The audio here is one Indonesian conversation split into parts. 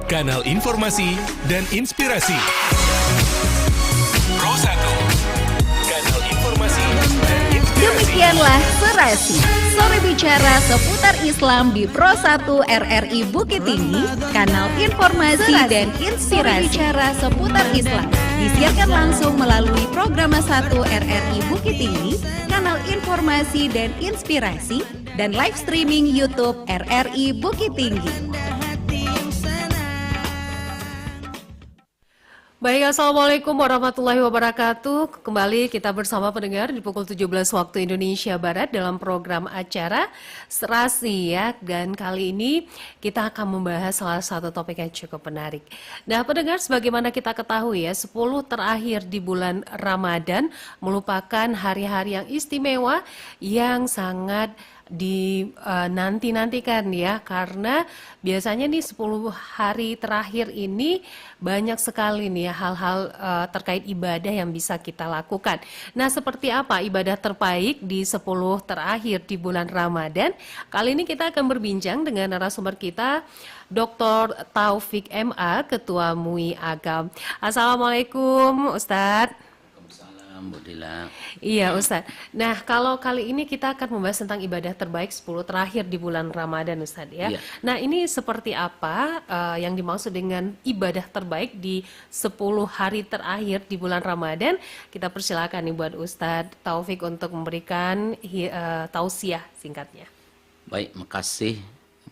kanal informasi dan inspirasi. Pro 1, kanal informasi dan inspirasi. Demikianlah Serasi, sore bicara seputar Islam di Pro 1 RRI Bukit Tinggi, kanal informasi dan inspirasi. Sore bicara seputar Islam disiarkan langsung melalui program 1 RRI Bukit Tinggi, kanal informasi dan inspirasi, dan live streaming YouTube RRI Bukit Tinggi. Baik, Assalamualaikum warahmatullahi wabarakatuh. Kembali kita bersama pendengar di pukul 17 waktu Indonesia Barat dalam program acara Serasi ya. Dan kali ini kita akan membahas salah satu topik yang cukup menarik. Nah, pendengar, sebagaimana kita ketahui ya, 10 terakhir di bulan Ramadan merupakan hari-hari yang istimewa yang sangat dinanti-nantikan ya, karena biasanya nih 10 hari terakhir ini banyak sekali nih ya hal-hal terkait ibadah yang bisa kita lakukan. Nah, seperti apa ibadah terbaik di 10 terakhir di bulan Ramadan? Kali ini kita akan berbincang dengan narasumber kita, Dr. Taufik MA, Ketua MUI Agam. Assalamualaikum Ustadz. Bu Dila. Iya Ustadz. Nah, kalau kali ini kita akan membahas tentang ibadah terbaik 10 terakhir di bulan Ramadan Ustadz ya. Iya. Nah, ini seperti apa yang dimaksud dengan ibadah terbaik di 10 hari terakhir di bulan Ramadan? Kita persilakan nih buat Ustadz Taufik untuk memberikan tausiah singkatnya. Baik, makasih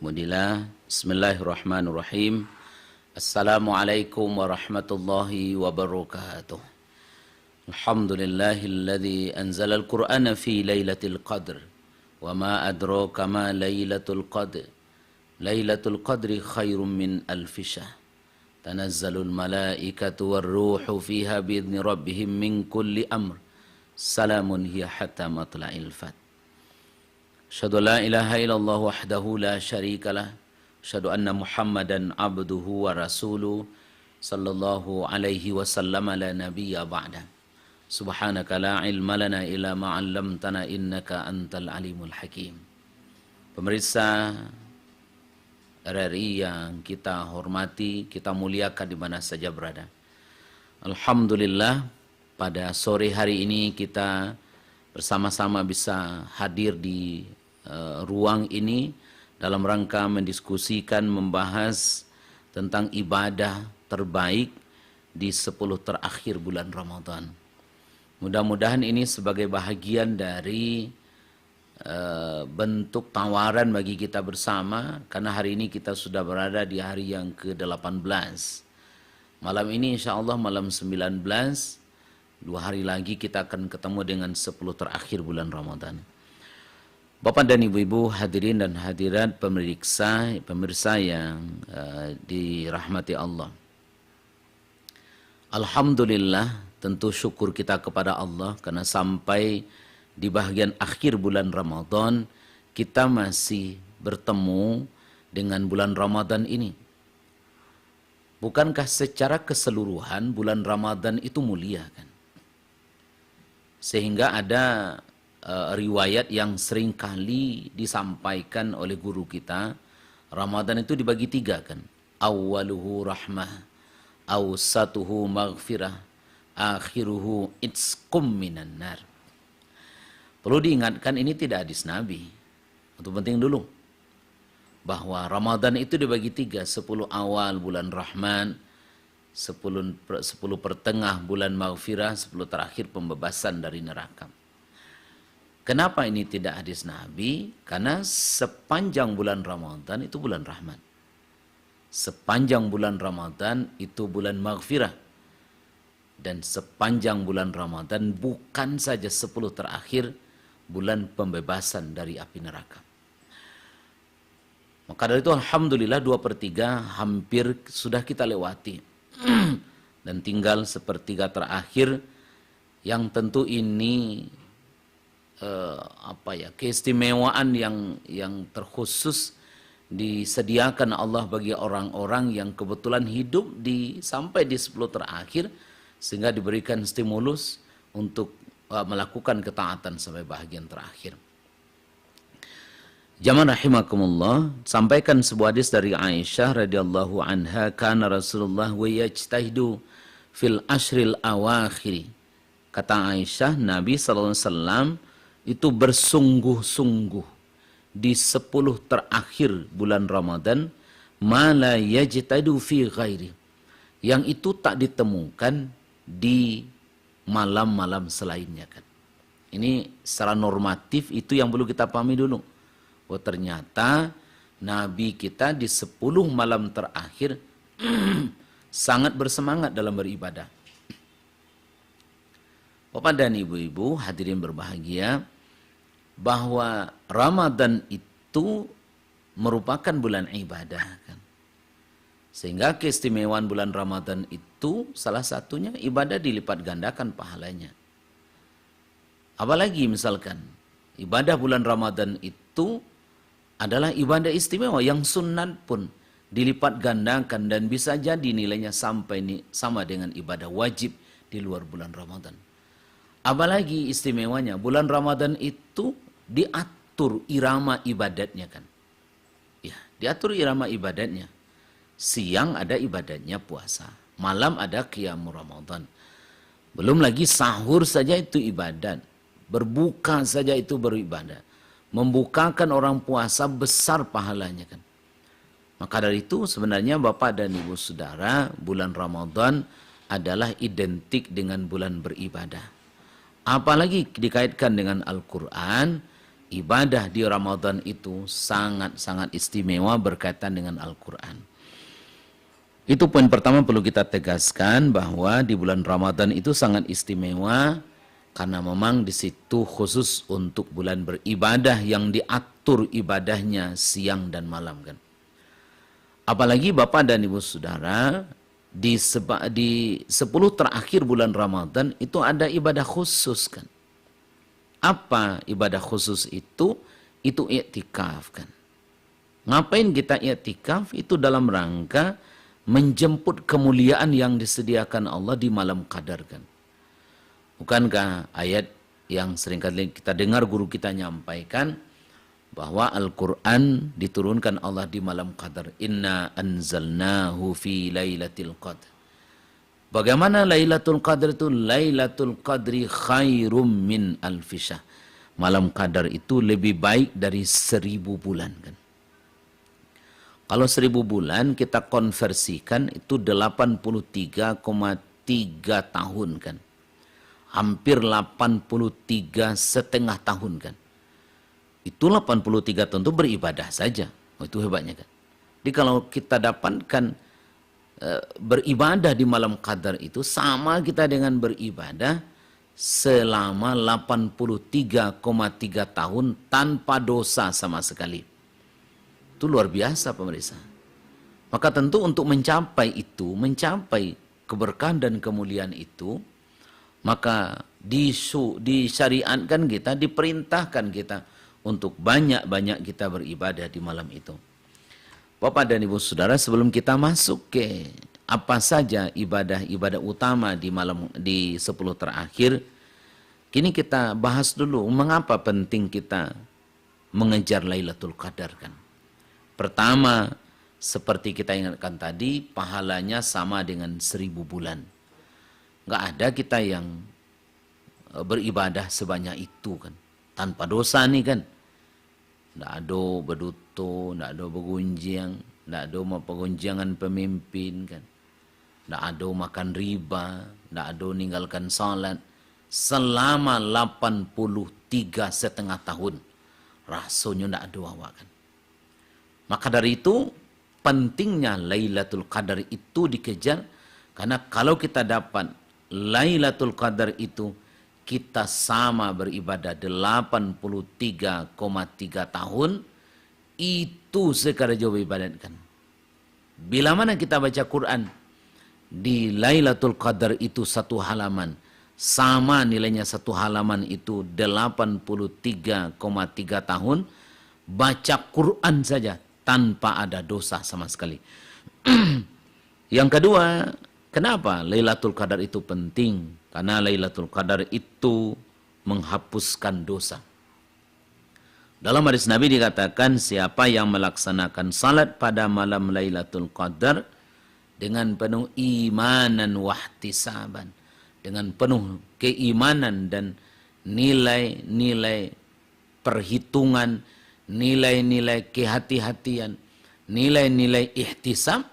Bu Dila. Bismillahirrahmanirrahim. Assalamualaikum warahmatullahi wabarakatuh. Alhamdulillahilladzi anzalal Qur'ana fi lailatul qadr wa ma adraka ma lailatul qadr. Lailatul qadri khairum min alfi syahr. Tanazzalul malaikatu war ruhu fiha biidzni rabbihim min kulli amr. Salamun hiya hatta matla'il fajr. Asyhadu la ilaha illallah wahdahu la syarikalah. Asyhadu anna Muhammadan abduhu wa rasuluh sallallahu alaihi wasallam la nabiyya ba'da. Subhanaka la ilma lana illa ma 'allamtana innaka antal alimul hakim. Pemirsa RRI yang kita hormati, kita muliakan di mana saja berada. Alhamdulillah, pada sore hari ini kita bersama-sama bisa hadir di ruang ini dalam rangka mendiskusikan, membahas tentang ibadah terbaik di 10 terakhir bulan Ramadan. Mudah-mudahan ini sebagai bahagian dari bentuk tawaran bagi kita bersama, karena hari ini kita sudah berada di hari yang ke-18. Malam ini insya Allah malam 19, 2 hari lagi kita akan ketemu dengan 10 terakhir bulan Ramadan. Bapak dan Ibu-Ibu, hadirin dan hadirat, pemirsa yang dirahmati Allah. Alhamdulillah, tentu syukur kita kepada Allah karena sampai di bagian akhir bulan Ramadan kita masih bertemu dengan bulan Ramadan ini. Bukankah secara keseluruhan bulan Ramadan itu mulia kan? Sehingga ada riwayat yang seringkali disampaikan oleh guru kita, Ramadan itu dibagi 3 kan. Awwaluhu rahmah, awsatuhu maghfirah, akhiruhu itsqum minan nar. Perlu diingatkan ini tidak hadis Nabi. Itu penting dulu. Bahwa Ramadan itu dibagi 3, 10 awal bulan Rahman, 10 pertengah bulan Maghfirah, 10 terakhir pembebasan dari neraka. Kenapa ini tidak hadis Nabi? Karena sepanjang bulan Ramadan itu bulan rahmat. Sepanjang bulan Ramadan itu bulan Maghfirah. Dan sepanjang bulan Ramadan bukan saja 10 terakhir bulan pembebasan dari api neraka. Maka dari itu alhamdulillah 2/3 hampir sudah kita lewati. Dan tinggal 1/3 terakhir yang tentu ini keistimewaan yang terkhusus disediakan Allah bagi orang-orang yang kebetulan hidup sampai di 10 terakhir, sehingga diberikan stimulus untuk melakukan ketaatan sampai bahagian terakhir. Jamaah rahimakumullah, sampaikan sebuah hadis dari Aisyah radhiyallahu anha, kana Rasulullah wa yajtahidu fil ashril awakhir. Kata Aisyah, Nabi SAW itu bersungguh-sungguh di 10 terakhir bulan Ramadan, ma la yajtahidu fi ghairi, yang itu tak ditemukan di malam-malam selainnya kan. Ini secara normatif itu yang perlu kita pahami dulu. Oh ternyata Nabi kita di 10 malam terakhir sangat bersemangat dalam beribadah. Bapak dan ibu-ibu hadirin berbahagia, bahwa Ramadan itu merupakan bulan ibadah kan. Sehingga keistimewaan bulan Ramadan itu salah satunya ibadah dilipat gandakan pahalanya. Apalagi misalkan ibadah bulan Ramadan itu adalah ibadah istimewa yang sunat pun dilipat gandakan dan bisa jadi nilainya sampai sama dengan ibadah wajib di luar bulan Ramadan. Apalagi istimewanya bulan Ramadan itu diatur irama ibadatnya kan. Ya, diatur irama ibadatnya. Siang ada ibadatnya puasa, malam ada qiyamul Ramadan. Belum lagi sahur saja itu ibadat, berbuka saja itu beribadah. Membukakan orang puasa besar pahalanya kan. Maka dari itu sebenarnya Bapak dan Ibu Saudara, bulan Ramadan adalah identik dengan bulan beribadah. Apalagi dikaitkan dengan Al-Quran, ibadah di Ramadan itu sangat-sangat istimewa berkaitan dengan Al-Quran. Itu poin pertama perlu kita tegaskan, bahwa di bulan Ramadan itu sangat istimewa karena memang di situ khusus untuk bulan beribadah yang diatur ibadahnya siang dan malam kan. Apalagi Bapak dan Ibu Saudara, di 10 terakhir bulan Ramadan itu ada ibadah khusus kan. Apa ibadah khusus itu? Itu i'tikaf kan. Ngapain kita i'tikaf? Itu dalam rangka menjemput kemuliaan yang disediakan Allah di malam qadar kan. Bukankah ayat yang seringkali kita dengar guru kita nyampaikan, bahwa Al-Quran diturunkan Allah di malam qadar. Inna anzalnahu fi lailatul qadr. Bagaimana Lailatul Qadar itu? Lailatul Qadri khairum min alfisah. Malam qadar itu lebih baik dari 1000 bulan kan. Kalau 1000 bulan kita konversikan itu 83,3 tahun kan. Hampir 83,5 tahun kan. Itu 83 tahun itu beribadah saja. Oh, itu hebatnya kan. Jadi kalau kita dapatkan beribadah di malam qadar itu sama kita dengan beribadah selama 83,3 tahun tanpa dosa sama sekali. Itu luar biasa pemirsa. Maka tentu untuk mencapai itu, mencapai keberkahan dan kemuliaan itu, maka disyariatkan kita, diperintahkan kita untuk banyak-banyak kita beribadah di malam itu. Bapak dan Ibu Saudara, sebelum kita masuk ke apa saja ibadah-ibadah utama di 10 terakhir, kini kita bahas dulu mengapa penting kita mengejar Lailatul Qadar kan. Pertama, seperti kita ingatkan tadi, pahalanya sama dengan 1000 bulan. Nggak ada kita yang beribadah sebanyak itu kan, tanpa dosa nih kan. Nggak ada berduto, nggak ada bergunjing, nggak ada pergunjingan pemimpin kan. Nggak ada makan riba, nggak ada meninggalkan salat selama 83,5 tahun. Rasanya nggak ada awak kan. Maka dari itu pentingnya Lailatul Qadar itu dikejar, karena kalau kita dapat Lailatul Qadar itu, kita sama beribadah 83,3 tahun, itu sekadar jauh ibadatkan. Bila mana kita baca Quran di Lailatul Qadar itu 1 halaman, sama nilainya 1 halaman itu 83,3 tahun, baca Quran saja tanpa ada dosa sama sekali. Yang kedua, kenapa Lailatul Qadar itu penting? Karena Lailatul Qadar itu menghapuskan dosa. Dalam hadis Nabi dikatakan siapa yang melaksanakan salat pada malam Lailatul Qadar dengan penuh imanan wahtisaban, dengan penuh keimanan dan nilai-nilai perhitungan, nilai-nilai kehati-hatian, nilai-nilai ihtisab,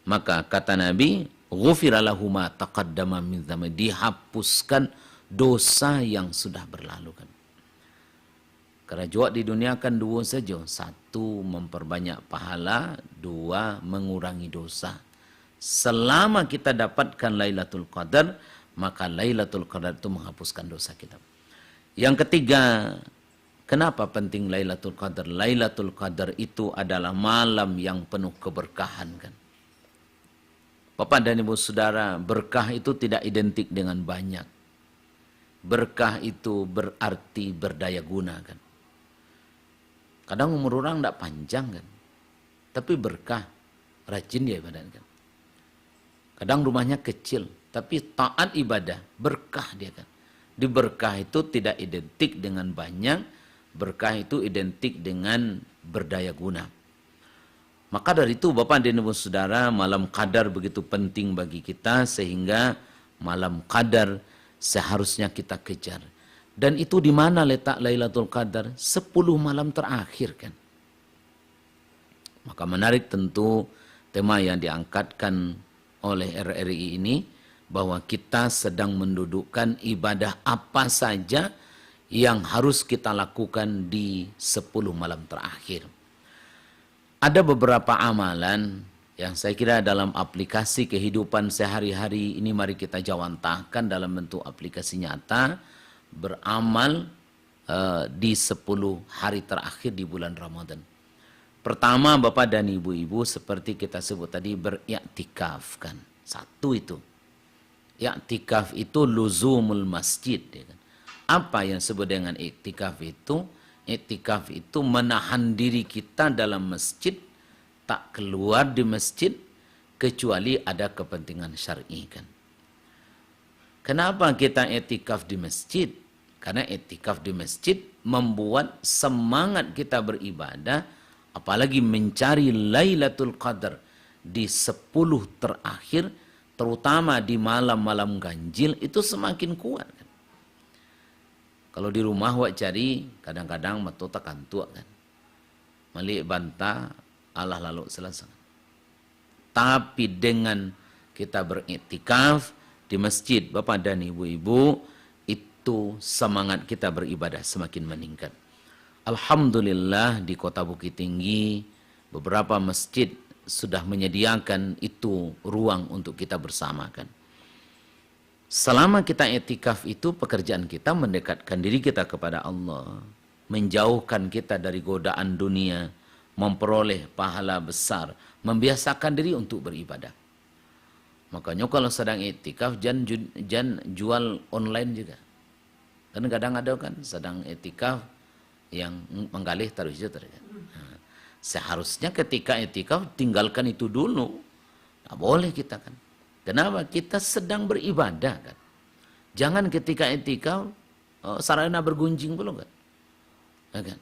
maka kata Nabi, ghufira lahu ma taqaddama min dzambi, dihapuskan dosa yang sudah berlalu kan. Karena juga di dunia kan dua saja. Satu, memperbanyak pahala. Dua, mengurangi dosa. Selama kita dapatkan Lailatul Qadar, maka Lailatul Qadar itu menghapuskan dosa kita. Yang ketiga, kenapa penting Lailatul Qadar? Lailatul Qadar itu adalah malam yang penuh keberkahan kan. Bapak dan Ibu Saudara, berkah itu tidak identik dengan banyak. Berkah itu berarti berdaya guna kan. Kadang umur orang tidak panjang kan, tapi berkah, rajin dia ibadah kan. Kadang rumahnya kecil, tapi taat ibadah, berkah dia kan. Di berkah itu tidak identik dengan banyak, berkah itu identik dengan berdaya guna. Maka dari itu Bapak dan Ibu Saudara, malam Qadar begitu penting bagi kita, sehingga malam Qadar seharusnya kita kejar. Dan itu di mana letak Lailatul Qadar? 10 malam terakhir kan. Maka menarik tentu tema yang diangkatkan oleh RRI ini, bahwa kita sedang mendudukkan ibadah apa saja yang harus kita lakukan di 10 malam terakhir. Ada beberapa amalan yang saya kira dalam aplikasi kehidupan sehari-hari ini mari kita jawantahkan dalam bentuk aplikasi nyata, beramal di 10 hari terakhir di bulan Ramadan. Pertama, Bapak dan Ibu-ibu, seperti kita sebut tadi, beriktikaf kan. Satu itu. Iktikaf itu luzumul masjid. Ya kan? Apa yang disebut dengan iktikaf itu? Iktikaf itu menahan diri kita dalam masjid, tak keluar di masjid, kecuali ada kepentingan syar'i kan. Kenapa kita iktikaf di masjid? Karena iktikaf di masjid membuat semangat kita beribadah, apalagi mencari Lailatul Qadar di 10 terakhir, terutama di malam-malam ganjil, itu semakin kuat kan. Kalau di rumah wak cari, kadang-kadang matu takan tua kan. Malik bantah, Allah lalu selesai. Tapi dengan kita beriktikaf di masjid, Bapak dan Ibu-ibu, itu semangat kita beribadah semakin meningkat. Alhamdulillah di Kota Bukit Tinggi, beberapa masjid sudah menyediakan itu ruang untuk kita bersamakan. Selama kita iktikaf itu, pekerjaan kita mendekatkan diri kita kepada Allah, menjauhkan kita dari godaan dunia, memperoleh pahala besar, membiasakan diri untuk beribadah. Makanya kalau sedang iktikaf jangan jual online juga. Kan kadang ada kan sedang iktikaf yang menggalih terus. Nah, seharusnya ketika iktikaf tinggalkan itu dulu. Tidak boleh kita kan. Kenapa? Kita sedang beribadah kan. Jangan ketika iktikaf sarana bergunjing belum kan. Ya kan?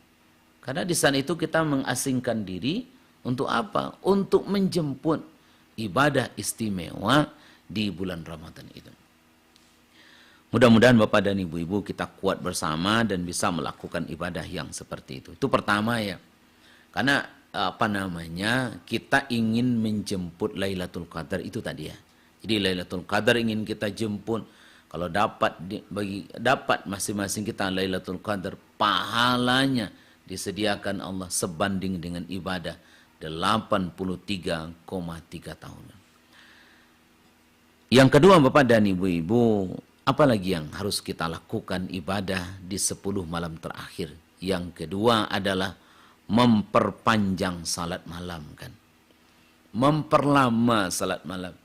Karena di sana itu kita mengasingkan diri untuk apa? Untuk menjemput ibadah istimewa di bulan Ramadan itu. Mudah-mudahan Bapak dan Ibu-ibu kita kuat bersama dan bisa melakukan ibadah yang seperti itu. Itu pertama ya. Karena kita ingin menjemput Lailatul Qadar itu tadi ya. Jadi Lailatul Qadar ingin kita jemput. Kalau dapat masing-masing kita Lailatul Qadar, pahalanya disediakan Allah sebanding dengan ibadah 83,3 tahun. Yang kedua Bapak dan Ibu-ibu, apalagi yang harus kita lakukan ibadah di 10 malam terakhir? Yang kedua adalah memperpanjang salat malam kan. Memperlama salat malam.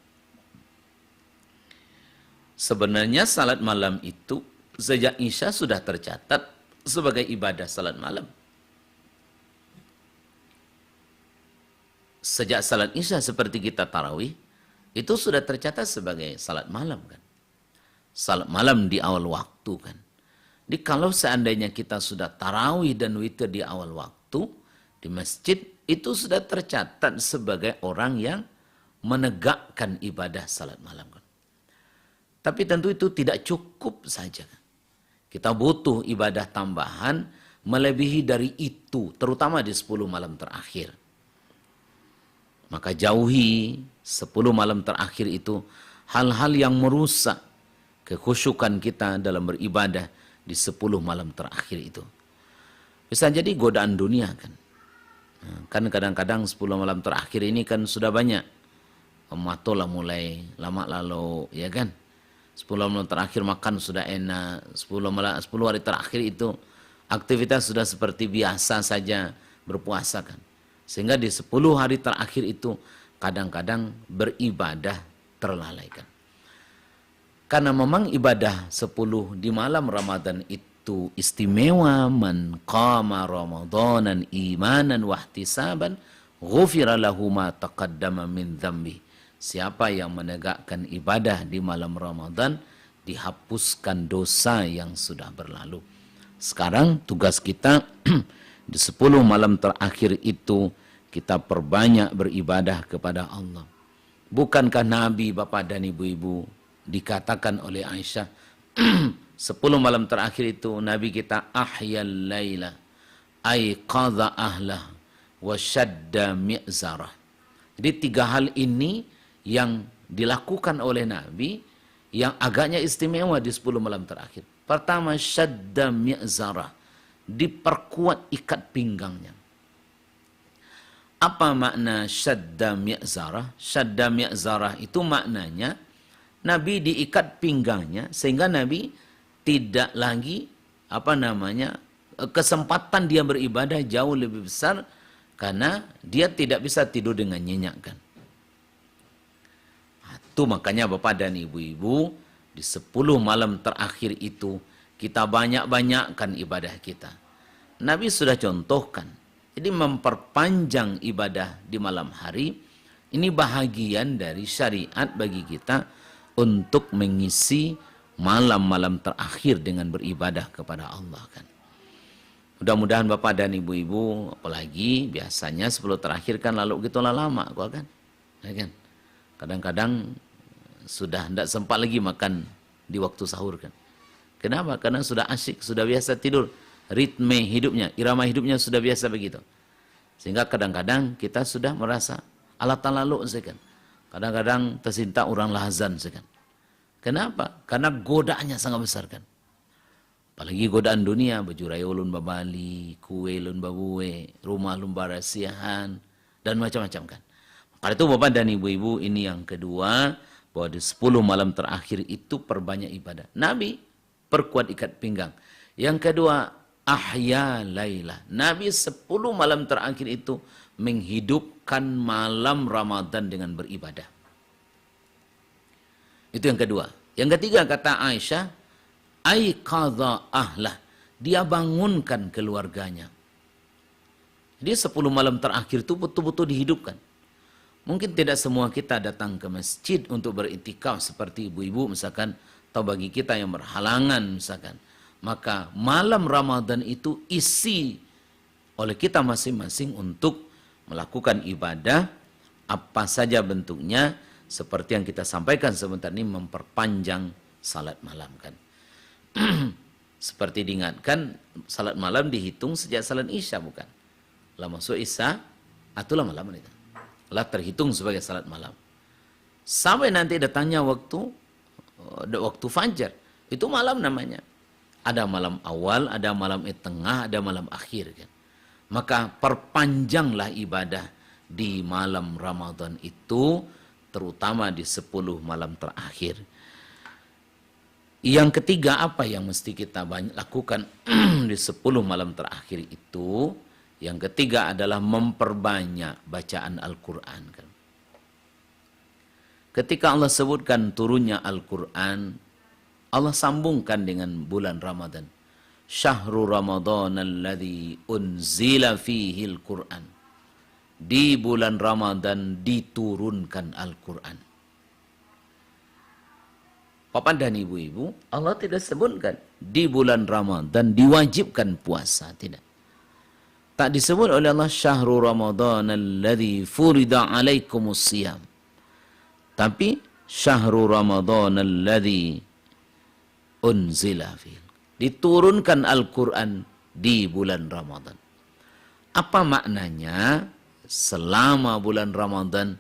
Sebenarnya salat malam itu sejak Isya sudah tercatat sebagai ibadah salat malam. Sejak salat Isya seperti kita tarawih, itu sudah tercatat sebagai salat malam kan. Salat malam di awal waktu kan. Jadi kalau seandainya kita sudah tarawih dan witir di awal waktu di masjid, itu sudah tercatat sebagai orang yang menegakkan ibadah salat malam. Tapi tentu itu tidak cukup saja. Kita butuh ibadah tambahan melebihi dari itu, terutama di 10 malam terakhir. Maka jauhi 10 malam terakhir itu hal-hal yang merusak kekhusyukan kita dalam beribadah di 10 malam terakhir itu. Bisa jadi godaan dunia kan. Kan kadang-kadang 10 malam terakhir ini kan sudah banyak. Matola mulai lama lalu, ya kan. 10 malam terakhir makan sudah enak. 10 hari terakhir itu aktivitas sudah seperti biasa saja berpuasa kan. Sehingga di 10 hari terakhir itu kadang-kadang beribadah terlalaikan. Karena memang ibadah 10 di malam Ramadan itu istimewa. Man qama ramadanan imanan wahtisaban ghufira lahu ma taqaddama min dzambi. Siapa yang menegakkan ibadah di malam Ramadan, dihapuskan dosa yang sudah berlalu. Sekarang tugas kita di 10 malam terakhir itu kita perbanyak beribadah kepada Allah. Bukankah Nabi, Bapak dan Ibu-ibu, dikatakan oleh Aisyah, 10 malam terakhir itu Nabi kita ahyal laila, ayqadha ahlah, wa syadda mi'zarah. Jadi 3 hal ini yang dilakukan oleh Nabi yang agaknya istimewa di 10 malam terakhir. Pertama, syadda mi'zarah, diperkuat ikat pinggangnya. Apa makna syadda mi'zarah? Syadda mi'zarah itu maknanya Nabi diikat pinggangnya sehingga Nabi tidak lagi kesempatan dia beribadah jauh lebih besar karena dia tidak bisa tidur dengan nyenyak kan. Itu makanya Bapak dan Ibu-ibu di 10 malam terakhir itu kita banyak-banyakkan ibadah kita. Nabi sudah contohkan. Jadi memperpanjang ibadah di malam hari ini bahagian dari syariat bagi kita untuk mengisi malam-malam terakhir dengan beribadah kepada Allah kan. Mudah-mudahan Bapak dan Ibu-ibu, apalagi biasanya 10 terakhir kan lalu gitulah lama kok kan. Ya kan? Kadang-kadang sudah tidak sempat lagi makan di waktu sahur kan. Kenapa? Karena sudah asyik, sudah biasa tidur. Ritme hidupnya, irama hidupnya sudah biasa begitu. Sehingga kadang-kadang kita sudah merasa alatan lalu kan. Kadang-kadang tersinta orang lahazan kan. Kenapa? Karena godaannya sangat besar kan. Apalagi godaan dunia, bajurai ulun babali, kue ulun babuwe, rumah ulun barasiahan, dan macam-macam kan. Karena itu Bapak dan Ibu-ibu, ini yang kedua, bahwa di 10 malam terakhir itu perbanyak ibadah. Nabi perkuat ikat pinggang. Yang kedua, ahya laila. Nabi 10 malam terakhir itu menghidupkan malam Ramadan dengan beribadah. Itu yang kedua. Yang ketiga kata Aisyah, aiqadha ahlah. Dia bangunkan keluarganya. Jadi 10 malam terakhir itu betul-betul dihidupkan. Mungkin tidak semua kita datang ke masjid untuk beriktikaf seperti ibu-ibu misalkan, atau bagi kita yang berhalangan misalkan. Maka malam Ramadan itu isi oleh kita masing-masing untuk melakukan ibadah apa saja bentuknya, seperti yang kita sampaikan sebentar ini, memperpanjang salat malam kan. Seperti diingatkan, salat malam dihitung sejak salat Isya bukan? Lah masuk Isya, itulah malam itu. Lah terhitung sebagai salat malam. Sampai nanti datangnya waktu fajar, itu malam namanya. Ada malam awal, ada malam tengah, ada malam akhir kan. Maka perpanjanglah ibadah di malam Ramadan itu, terutama di 10 malam terakhir. Yang ketiga, apa yang mesti kita banyak lakukan di 10 malam terakhir itu? Yang ketiga adalah memperbanyak bacaan Al-Quran kan. Ketika Allah sebutkan turunnya Al-Quran, Allah sambungkan dengan bulan Ramadan. Syahrul Ramadan alladzi unzila fihi al-Quran. Di bulan Ramadan diturunkan Al-Quran. Papa dan ibu-ibu, Allah tidak sebutkan di bulan Ramadan diwajibkan puasa, tidak. Tak disebut oleh Allah syahrul Ramadan alladzi furida alaikumus siyam. Tapi syahrul Ramadan alladzi unzila fih. Diturunkan Al-Qur'an di bulan Ramadan. Apa maknanya? Selama bulan Ramadan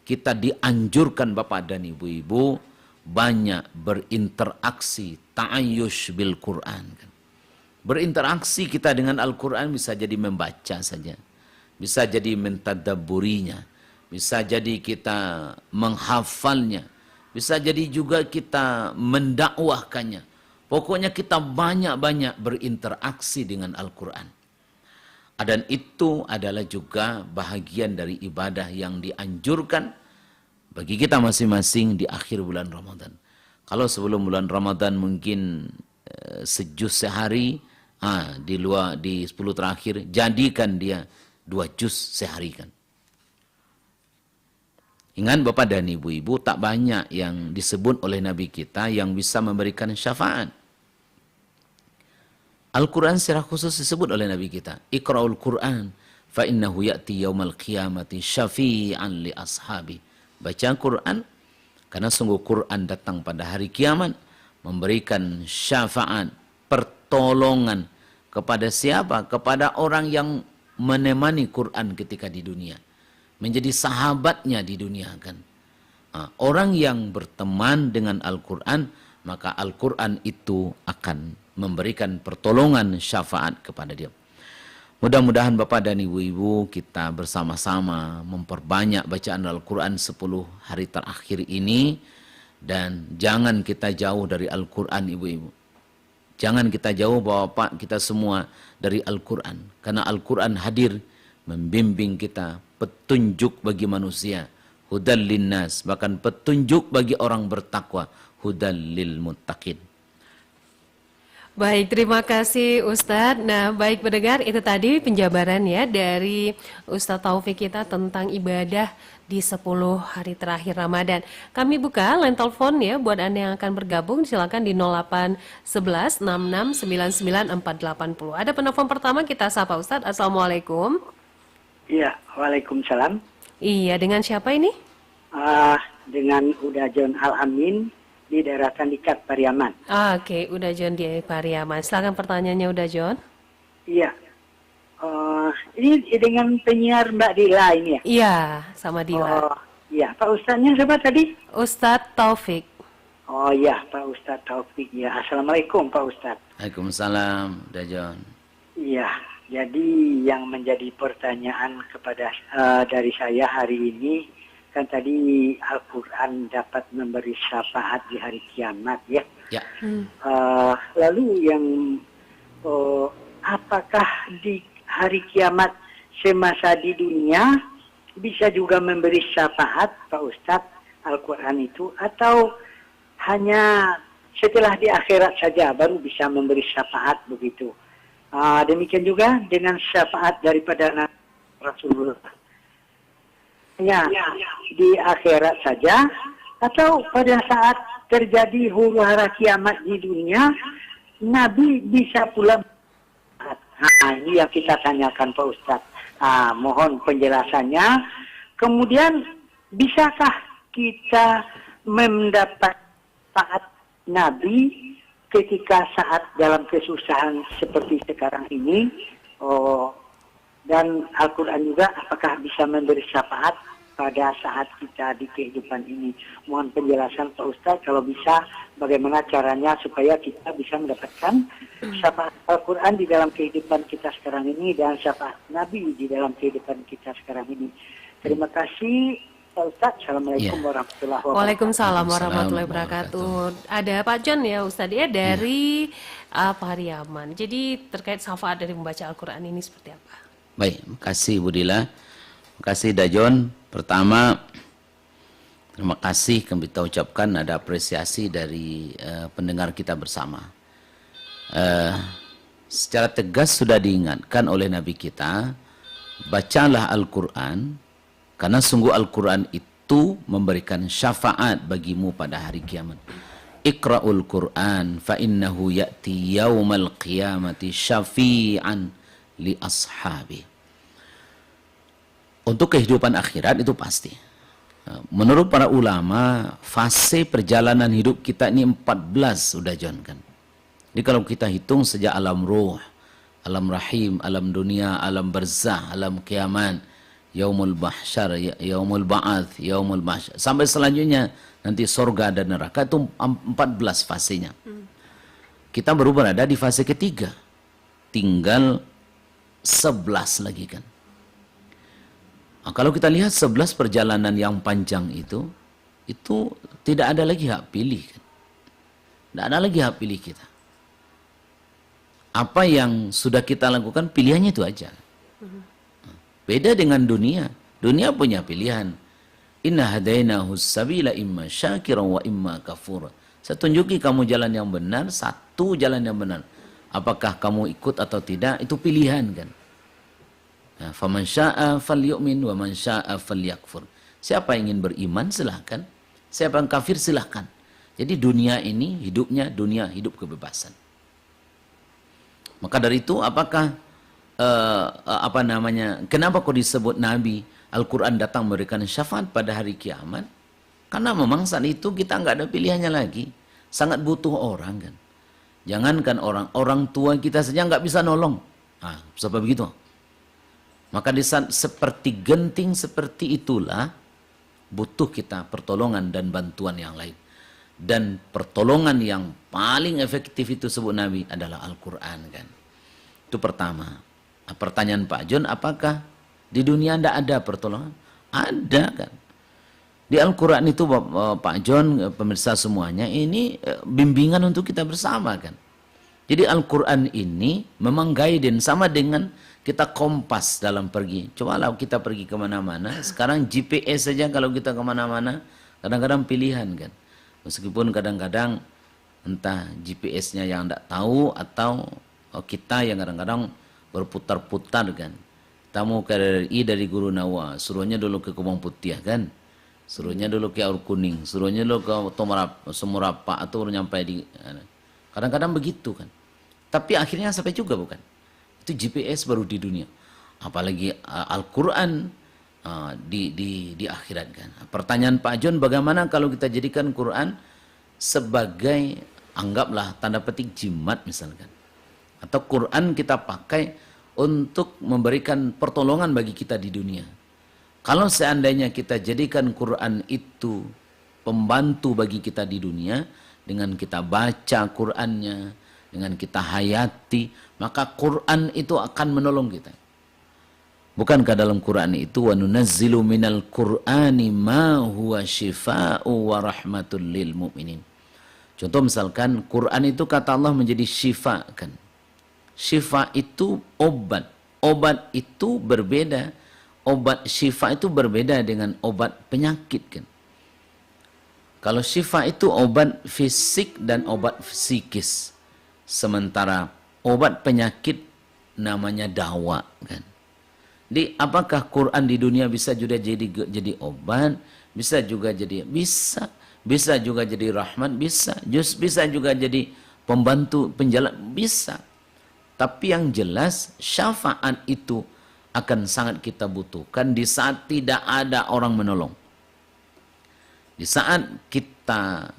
kita dianjurkan Bapak dan Ibu-ibu banyak berinteraksi, ta'ayyush bil Quran. Berinteraksi kita dengan Al-Quran bisa jadi membaca saja, bisa jadi mentadabburinya, bisa jadi kita menghafalnya, bisa jadi juga kita mendakwahkannya. Pokoknya kita banyak-banyak berinteraksi dengan Al-Quran. Dan itu adalah juga bahagian dari ibadah yang dianjurkan bagi kita masing-masing di akhir bulan Ramadan. Kalau sebelum bulan Ramadan mungkin sejuz sehari, di 10 terakhir jadikan dia 2 juz sehari kan. Ingat Bapak dan Ibu-ibu, tak banyak yang disebut oleh Nabi kita yang bisa memberikan syafaat. Al-Quran secara khusus disebut oleh Nabi kita. Iqra'ul Quran fa innahu ya'ti yaumal qiyamati syafi'an li ashabi. Baca Quran karena sungguh Quran datang pada hari kiamat memberikan syafaat, pertolongan kepada siapa? Kepada orang yang menemani Quran ketika di dunia. Menjadi sahabatnya di dunia kan. Orang yang berteman dengan Al-Quran, maka Al-Quran itu akan memberikan pertolongan syafaat kepada dia. Mudah-mudahan Bapak dan Ibu-ibu kita bersama-sama memperbanyak bacaan Al-Quran 10 hari terakhir ini. Dan jangan kita jauh dari Al-Quran Ibu-ibu. Jangan kita jauh Bapak kita semua dari Al-Quran. Karena Al-Quran hadir membimbing kita, petunjuk bagi manusia. Hudal linnas, bahkan petunjuk bagi orang bertakwa. Hudal lil muttaqin. Baik, terima kasih Ustadz. Nah, baik pendengar, itu tadi penjabaran ya dari Ustadz Taufik kita tentang ibadah di 10 hari terakhir Ramadan. Kami buka line telepon ya buat Anda yang akan bergabung, silakan di 0811 6699 480. Ada penelpon pertama, kita sapa Ustadz. Assalamualaikum. Iya, waalaikumsalam. Iya, dengan siapa ini? Dengan Uda John Al-Amin di daerah Tandikat, Pariaman. Oke, udah John di Pariaman. Silakan pertanyaannya udah John. Iya. Ini dengan penyiar Mbak Dila ini ya? Iya, sama Dila. Iya, Pak Ustadznya siapa tadi? Ustadz Taufik. Oh iya, Pak Ustadz Taufik. Ya, Assalamualaikum Pak Ustadz. Waalaikumsalam, Dajon. Iya, jadi yang menjadi pertanyaan kepada dari saya hari ini, kan tadi Al-Quran dapat memberi syafaat di hari kiamat ya. Ya. Lalu yang apakah di hari kiamat semasa di dunia bisa juga memberi syafaat Pak Ustadz Al-Quran itu, atau hanya setelah di akhirat saja baru bisa memberi syafaat begitu? Demikian juga dengan syafaat daripada Rasulullah. Ya, di akhirat saja atau pada saat terjadi huru hara kiamat di dunia Nabi bisa pula. Ini yang kita tanyakan Pak Ustadz. Mohon penjelasannya. Kemudian bisakah kita mendapat syafaat Nabi ketika saat dalam kesusahan seperti sekarang ini? Dan Al-Quran juga apakah bisa memberi syafaat pada saat kita di kehidupan ini? Mohon penjelasan Pak Ustadz, kalau bisa bagaimana caranya supaya kita bisa mendapatkan syafaat Al-Quran di dalam kehidupan kita sekarang ini dan syafaat Nabi di dalam kehidupan kita sekarang ini. Terima kasih Pak Ustadz. Assalamualaikum warahmatullahi wabarakatuh. Waalaikumsalam warahmatullahi wabarakatuh. Ada Pak John ya Ustadz ya dari Pariaman. Jadi terkait syafaat dari membaca Al-Quran ini seperti apa? Baik, terima kasih Bu Dila. Terima kasih Dajon. Pertama, terima kasih kami kita ucapkan ada apresiasi dari pendengar kita bersama. Secara tegas sudah diingatkan oleh Nabi kita, bacalah Al-Quran, karena sungguh Al-Quran itu memberikan syafaat bagimu pada hari kiamat. Iqra'ul Qur'an fa innahu ya'ti yaumal qiyamati syafi'an li ashabi. Untuk kehidupan akhirat itu pasti. Menurut para ulama, fase perjalanan hidup kita ini 14 sudah John kan. Jadi kalau kita hitung sejak alam ruh, alam rahim, alam dunia, alam barzah, alam kiamat, yaumul mahsyar, yaumul ba'ats, yaumul mahsyar, sampai selanjutnya nanti surga dan neraka, itu 14 fasenya. Kita baru berada di fase ketiga. Tinggal 11 lagi kan. Nah, kalau kita lihat 11 perjalanan yang panjang itu tidak ada lagi hak pilih kan. Tidak ada lagi hak pilih kita. Apa yang sudah kita lakukan, pilihannya itu aja. Beda dengan dunia. Dunia punya pilihan. Inna hadainahu sabila imma syakiran wa imma kafura. Saya tunjuki kamu jalan yang benar, satu jalan yang benar. Apakah kamu ikut atau tidak, itu pilihan kan. Nah, faman syaa falyu'min wa man syaa falyakfur. Siapa yang ingin beriman silahkan, siapa yang kafir silahkan. Jadi dunia ini hidupnya dunia hidup kebebasan. Maka dari itu apakah kenapa kok disebut Nabi Al-Quran datang memberikan syafaat pada hari kiamat? Karena memang saat itu kita nggak ada pilihannya lagi. Sangat butuh orang kan. Jangankan orang tua kita saja nggak bisa nolong. Nah, sebab begitu. Maka di saat seperti genting seperti itulah butuh kita pertolongan dan bantuan yang lain. Dan pertolongan yang paling efektif itu sebut Nabi adalah Al-Quran kan. Itu pertama. Nah, pertanyaan Pak John, apakah di dunia tidak ada pertolongan? Ada kan. Di Al-Quran itu Pak John, pemirsa semuanya, ini bimbingan untuk kita bersama kan. Jadi Al-Quran ini memang guidance, sama dengan kita kompas dalam pergi. Coba lah kita pergi kemana-mana. Sekarang GPS saja kalau kita kemana-mana, kadang-kadang pilihan kan. Meskipun kadang-kadang entah GPS-nya yang tidak tahu atau kita yang kadang-kadang berputar-putar kan. Kita mau ke RRI dari Guru Nawa, suruhnya dulu ke Kebun Putih kan. Suruhnya dulu ke Aur Kuning, suruhnya dulu ke Semurapa atau nyampai di kadang-kadang begitu kan. Tapi akhirnya sampai juga bukan. Itu GPS baru di dunia. Apalagi Al-Quran di akhirat kan. Pertanyaan Pak John, bagaimana kalau kita jadikan Quran sebagai anggaplah tanda petik jimat misalkan. Atau Quran kita pakai untuk memberikan pertolongan bagi kita di dunia. Kalau seandainya kita jadikan Quran itu pembantu bagi kita di dunia, dengan kita baca Qurannya, dengan kita hayati, maka Quran itu akan menolong kita. Bukankah dalam Quran itu wa nunazzilu minal Qur'ani ma huwa syifaa'u wa rahmatul lil mu'minin. Contoh misalkan Quran itu kata Allah menjadi syifa kan. Syifa itu obat. Obat itu berbeda. Obat syifa itu berbeda dengan obat penyakit kan. Kalau syifa itu obat fisik dan obat psikis. Sementara obat penyakit namanya dawa kan. Di apakah Quran di dunia bisa juga jadi obat, bisa juga jadi bisa juga jadi rahmat, bisa juga jadi pembantu penjalan, bisa. Tapi yang jelas syafaat itu akan sangat kita butuhkan di saat tidak ada orang menolong. Di saat kita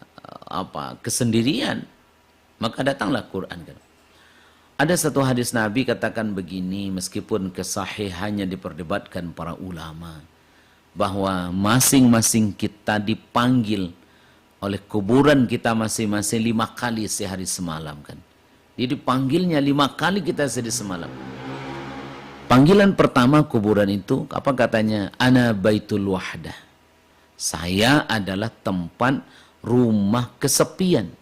kesendirian, maka datanglah Quran kan. Ada satu hadis Nabi katakan begini, meskipun kesahihannya diperdebatkan para ulama, bahwa masing-masing kita dipanggil oleh kuburan kita masing-masing 5 kali sehari semalam kan. Jadi dipanggilnya 5 kali kita sehari semalam. Panggilan pertama kuburan itu apa katanya? Ana baitul wahdah. Saya adalah tempat rumah kesepian.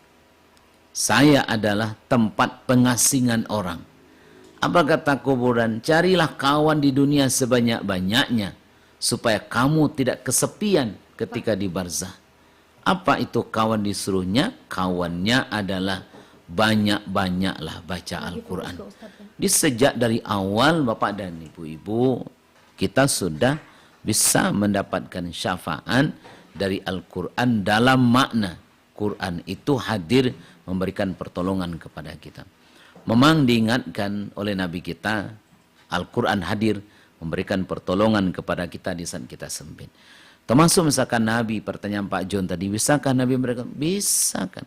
Saya adalah tempat pengasingan orang. Apa kata kuburan? Carilah kawan di dunia sebanyak-banyaknya supaya kamu tidak kesepian ketika di barzah. Apa itu kawan disuruhnya? Kawannya adalah banyak-banyaklah baca Al-Quran. Sejak dari awal Bapak dan Ibu-Ibu, kita sudah bisa mendapatkan syafaat dari Al-Quran dalam makna Quran itu hadir memberikan pertolongan kepada kita. Memang diingatkan oleh Nabi kita, Al-Quran hadir memberikan pertolongan kepada kita di saat kita sempit. Termasuk misalkan Nabi, pertanyaan Pak John tadi, bisakah Nabi memberikan? Bisa kan.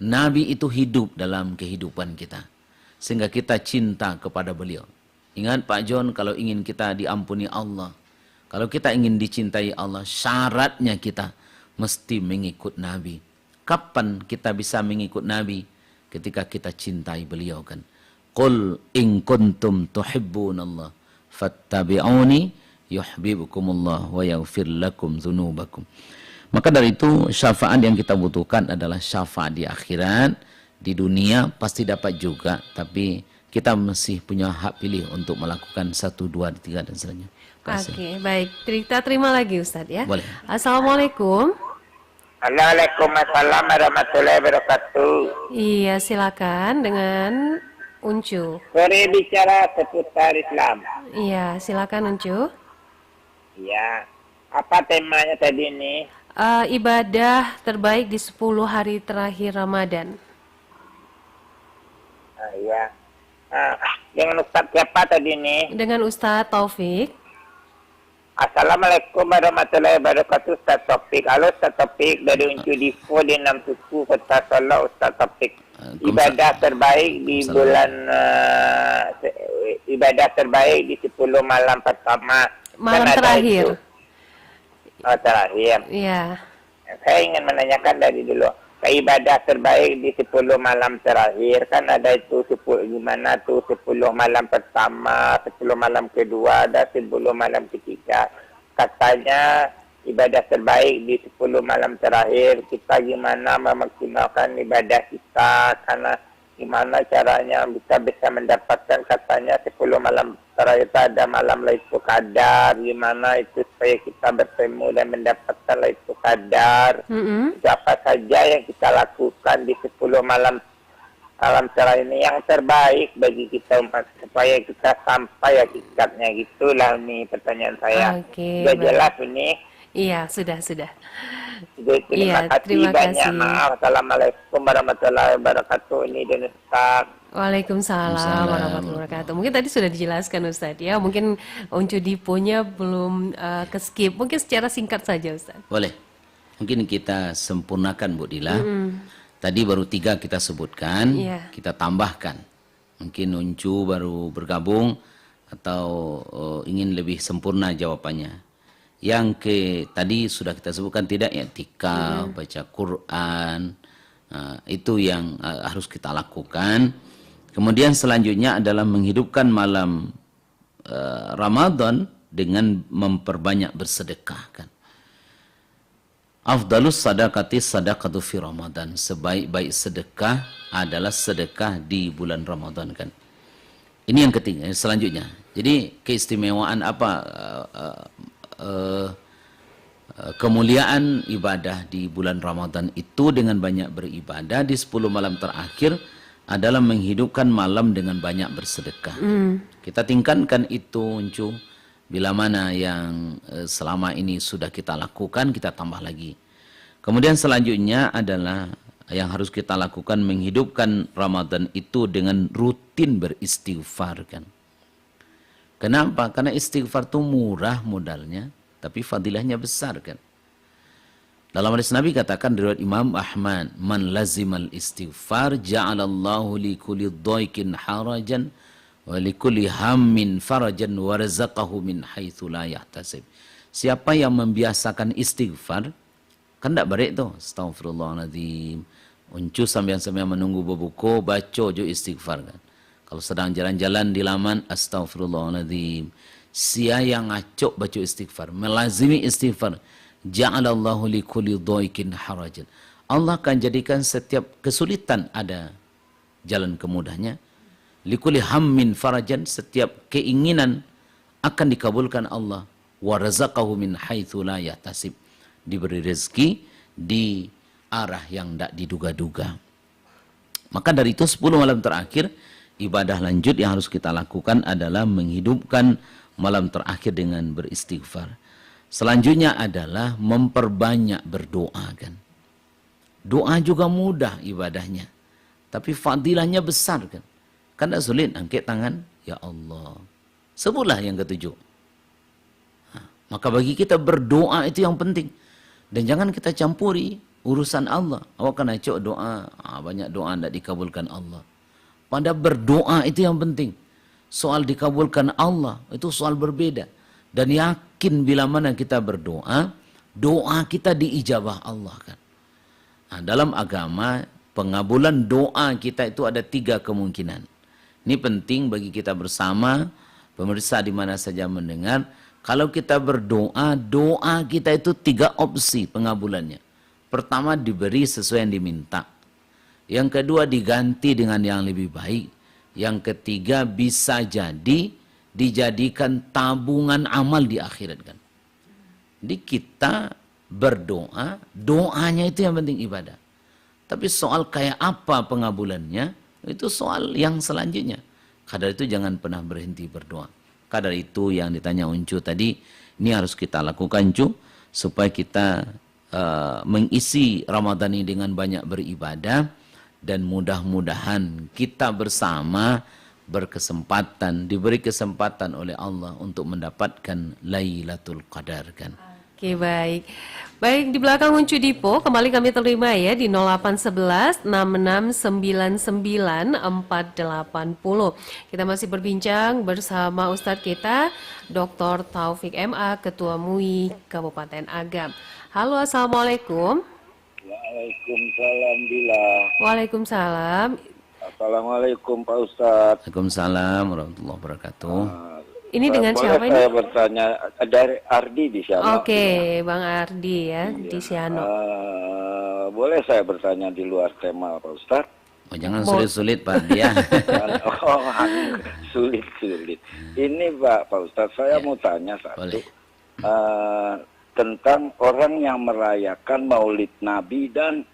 Nabi itu hidup dalam kehidupan kita, sehingga kita cinta kepada beliau. Ingat Pak John, kalau ingin kita diampuni Allah, kalau kita ingin dicintai Allah, syaratnya kita mesti mengikut Nabi. Kapan kita bisa mengikut Nabi? Ketika kita cintai beliau kan. Qul in kuntum tuhibbunallah fattabi'uni yuhibbukumullah wa yaghfir lakum dzunubakum. Maka dari itu syafaat yang kita butuhkan adalah syafaat di akhirat. Di dunia pasti dapat juga, tapi kita masih punya hak pilih untuk melakukan 1, 2, 3 dan seterusnya. Oke, baik. Kita terima lagi Ustadz ya. Boleh. Assalamualaikum. Waalaikumsalam warahmatullahi wabarakatuh. Iya, silakan dengan Uncu. Sore bicara seputar Islam. Iya, silakan Uncu. Ya, apa temanya tadi ini? Ibadah terbaik di 10 hari terakhir Ramadan. Ya. Dengan Ustaz siapa tadi ini? Dengan Ustadz Taufik. Assalamualaikum warahmatullahi wabarakatuh. Ustaz Taufik. Halo Ustaz Taufik dari Uncu Dipo di 6 Suku Kota Solo. Ustaz Taufik. Ibadah terbaik di bulan ibadah terbaik di 10 malam pertama. Malam terakhir. Oh, terakhir. Iya. Saya ingin menanyakan dari dulu. Ibadah terbaik di 10 malam terakhir. Kan ada itu 10, gimana tuh 10 malam pertama, 10 malam kedua, dan 10 malam ketiga. Katanya ibadah terbaik di 10 malam terakhir. Kita gimana memaksimalkan ibadah kita. Karena gimana caranya kita bisa mendapatkan, katanya 10 malam terakhir itu ada malam Lailatul Qadar. Gimana itu supaya kita bertemu dan mendapatkan Lailatul Qadar. Itu apa saja yang kita lakukan di 10 malam terakhir ini yang terbaik bagi kita supaya kita sampai hakikatnya. Gitulah nih pertanyaan saya. Oke, Sudah jelas ini. Iya, sudah. Terima kasih terima banyak. kasih. Maaf. Assalamualaikum warahmatullahi wabarakatuh. Ini dan Ustaz. Waalaikumsalam warahmatullahi wabarakatuh. Mungkin tadi sudah dijelaskan Ustadz ya. Mungkin Uncu Diponya belum ke-skip. Mungkin secara singkat saja Ustadz. Boleh. Mungkin kita sempurnakan Bu Dila. Tadi baru 3 kita sebutkan, kita tambahkan. Mungkin Uncu baru bergabung atau ingin lebih sempurna jawabannya. Yang tadi sudah kita sebutkan tidak i'tikaf, baca Quran, itu yang harus kita lakukan. Kemudian selanjutnya adalah menghidupkan malam Ramadan dengan memperbanyak bersedekah kan. Afdalus sadaqati sadaqatu fi Ramadan. Sebaik-baik sedekah adalah sedekah di bulan Ramadan kan. Ini yang ketiga, selanjutnya. Jadi keistimewaan apa kemuliaan ibadah di bulan Ramadan itu dengan banyak beribadah di 10 malam terakhir adalah menghidupkan malam dengan banyak bersedekah. Kita tingkatkan itu Uncu. Bila mana yang selama ini sudah kita lakukan, kita tambah lagi. Kemudian selanjutnya adalah yang harus kita lakukan menghidupkan Ramadan itu dengan rutin beristighfar kan. Kenapa? Karena istighfar itu murah modalnya, tapi fadilahnya besar kan. Dalam hadis Nabi katakan riwayat Imam Ahmad, man lazimal istighfar ja'alallahu li kulli dhaikin harajan wa li kulli hammin farajan wa razaqahu min haitsu la yahtasib. Siapa yang membiasakan istighfar, kan tak baik tu. Astagfirullahaladzim. Uncu sambil menunggu berbuku, baca je istighfar kan. Kalau sedang jalan-jalan di laman, astagfirullahaladzim. Sia yang ngacok baca istighfar, melazimi istighfar. Ja'alallahu li kulli dhaikin harajan. Allah akan jadikan setiap kesulitan ada jalan kemudahnya. Li kulli hammin farajan, setiap keinginan akan dikabulkan Allah. Wa razaqahu min haitsu la yahtasib. Diberi rezeki di arah yang tidak diduga-duga. Maka dari itu 10 malam terakhir ibadah lanjut yang harus kita lakukan adalah menghidupkan malam terakhir dengan beristighfar. Selanjutnya adalah memperbanyak berdoa kan. Doa juga mudah ibadahnya. Tapi fadilahnya besar kan. Kan tidak sulit angkat tangan, ya Allah. Sebutlah yang ketujuh. Maka bagi kita berdoa itu yang penting. Dan jangan kita campuri urusan Allah. Awak kena cok doa, banyak doa tidak dikabulkan Allah. Pada berdoa itu yang penting. Soal dikabulkan Allah itu soal berbeda. Dan yakin bila mana kita berdoa, doa kita diijabah Allah kan. Nah, dalam agama pengabulan doa kita itu ada 3 kemungkinan. Ini penting bagi kita bersama, pemirsa di mana saja mendengar. Kalau kita berdoa, doa kita itu 3 opsi pengabulannya. Pertama, diberi sesuai yang diminta. Yang kedua, diganti dengan yang lebih baik. Yang ketiga, bisa jadi dijadikan tabungan amal di akhirat kan. Jadi kita berdoa, doanya itu yang penting ibadah. Tapi soal kayak apa pengabulannya, itu soal yang selanjutnya. Kadar itu jangan pernah berhenti berdoa. Kadar itu yang ditanya Uncu tadi, ini harus kita lakukan Cu, supaya kita mengisi Ramadan ini dengan banyak beribadah. Dan mudah-mudahan kita bersama berkesempatan, diberi kesempatan oleh Allah untuk mendapatkan Lailatul Qadar kan. Oke, baik. Baik, di belakang Uncu Dipo, kembali kami terima ya di 0811 6699 480. Kita masih berbincang bersama Ustadz kita, Dr. Taufik MA, Ketua MUI Kabupaten Agam. Halo, Assalamualaikum. Waalaikumsalam Bila. Waalaikumsalam. Assalamualaikum Pak Ustadz. Waalaikumsalam warahmatullahi wabarakatuh. Ini dengan siapa ini? Saya bertanya dari Ardi di Siano. Oke, Bang Ardi ya, di Siano. Boleh saya bertanya di luar tema Pak Ustadz? Oh, jangan sulit-sulit Pak dia. Oh, sulit-sulit. Ini Pak Ustadz, saya mau tanya satu. Boleh. Tentang orang yang merayakan Maulid Nabi dan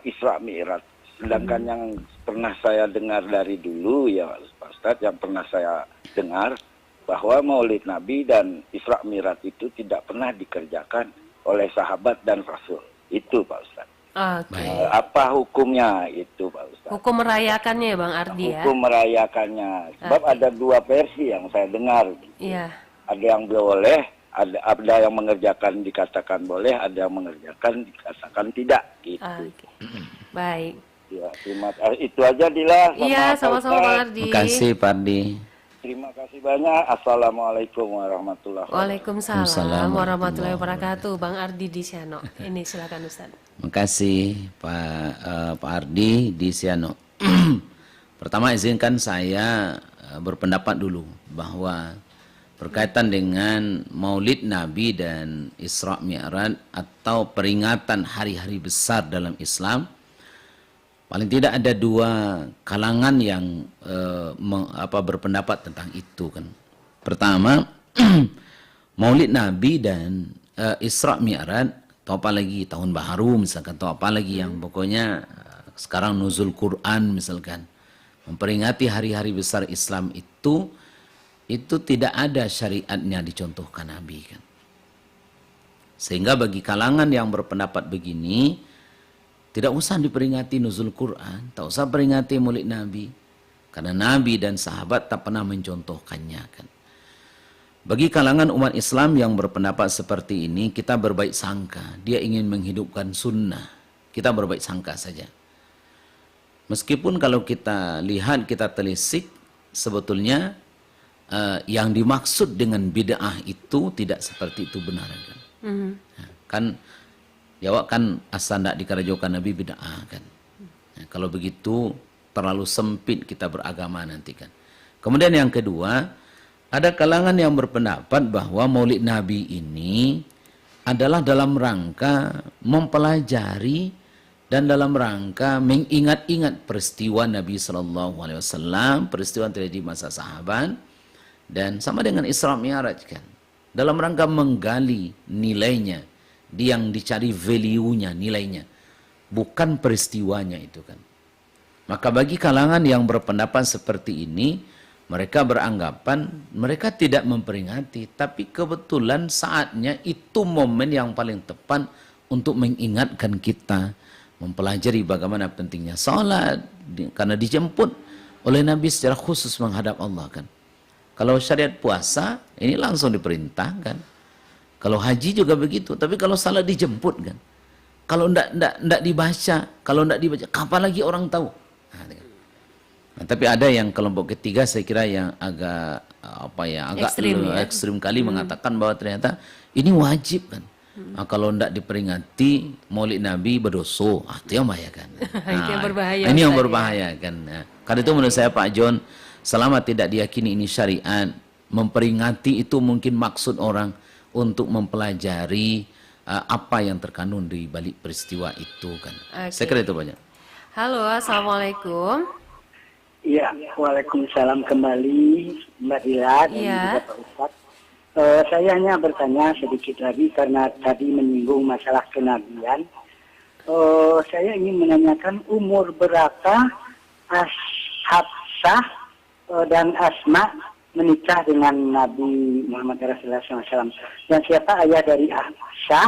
Isra Mi'raj. Sedangkan yang pernah saya dengar dari dulu ya Pak Ustadz, yang pernah saya dengar bahwa Maulid Nabi dan Isra Mi'raj itu tidak pernah dikerjakan oleh sahabat dan Rasul. Itu Pak Ustadz. Oke. Apa hukumnya itu Pak Ustadz? Hukum merayakannya ya Bang Ardi ya? Hukum merayakannya. Sebab ada 2 versi yang saya dengar. Iya. Ada yang boleh, ada yang mengerjakan dikatakan boleh, ada yang mengerjakan dikatakan tidak. Gitu. Oke. Baik. Ya, terima kasih. Itu aja Dila. Iya, sama-sama Bang Ardi. Terima kasih Pak Ardi. Terima kasih banyak. Assalamualaikum warahmatullahi wabarakatuh. Waalaikumsalam warahmatullahi wabarakatuh. Bang Ardi di Siano. Ini silakan Ustaz. Terima kasih Pak Ardi di Siano. Pertama izinkan saya berpendapat dulu bahwa berkaitan dengan Maulid Nabi dan Isra Mi'raj atau peringatan hari-hari besar dalam Islam, paling tidak ada 2 kalangan yang berpendapat tentang itu kan. Pertama, Maulid Nabi dan Isra Mi'raj atau apalagi tahun baru misalkan, atau apalagi yang pokoknya sekarang nuzul Quran misalkan, memperingati hari-hari besar Islam itu tidak ada syariatnya dicontohkan Nabi kan. Sehingga bagi kalangan yang berpendapat begini, tidak usah diperingati nuzul Quran, tak usah peringati Maulid Nabi, karena Nabi dan sahabat tak pernah mencontohkannya kan. Bagi kalangan umat Islam yang berpendapat seperti ini, kita berbaik sangka, dia ingin menghidupkan sunnah, kita berbaik sangka saja. Meskipun kalau kita lihat, kita telisik, sebetulnya yang dimaksud dengan bid'ah itu tidak seperti itu benar kan. Kan jawab kan asal tidak dikerajokan Nabi bid'ah kan. Kalau begitu terlalu sempit kita beragama nanti kan. Kemudian yang kedua, ada kalangan yang berpendapat bahwa Maulid Nabi ini adalah dalam rangka mempelajari dan dalam rangka mengingat-ingat peristiwa Nabi SAW, peristiwa yang terjadi di masa sahabat, dan sama dengan Isra Mi'raj kan, dalam rangka menggali nilainya, yang dicari value-nya, nilainya, bukan peristiwanya itu kan. Maka bagi kalangan yang berpendapat seperti ini, mereka beranggapan mereka tidak memperingati, tapi kebetulan saatnya itu momen yang paling tepat untuk mengingatkan kita mempelajari bagaimana pentingnya salat karena dijemput oleh Nabi secara khusus menghadap Allah kan. Kalau syariat puasa ini langsung diperintahkan. Kalau haji juga begitu, tapi kalau salat dijemput kan. Kalau ndak dibaca, kapan lagi orang tahu? Nah, tapi ada yang kelompok ketiga saya kira yang agak ekstrim kali mengatakan bahwa ternyata ini wajib kan. Nah, kalau ndak diperingati Maulid Nabi berdosa, itu yang bahaya kan. Itu yang berbahaya. Ini yang berbahaya kan. Nah, karena itu menurut saya Pak John, selama tidak diyakini ini syariat, memperingati itu mungkin maksud orang untuk mempelajari apa yang terkandung di balik peristiwa itu kan. Okay. Saya kira itu banyak. Halo, assalamualaikum. Ya, waalaikumsalam kembali Mbak Dila dan juga Pak Ustadz. Saya hanya bertanya sedikit lagi karena tadi menyinggung masalah kenabian. Saya ingin menanyakan umur berapa Hafsah dan Asma menikah dengan Nabi Muhammad Rasulullah SAW. Dan siapa ayah dari Hafsah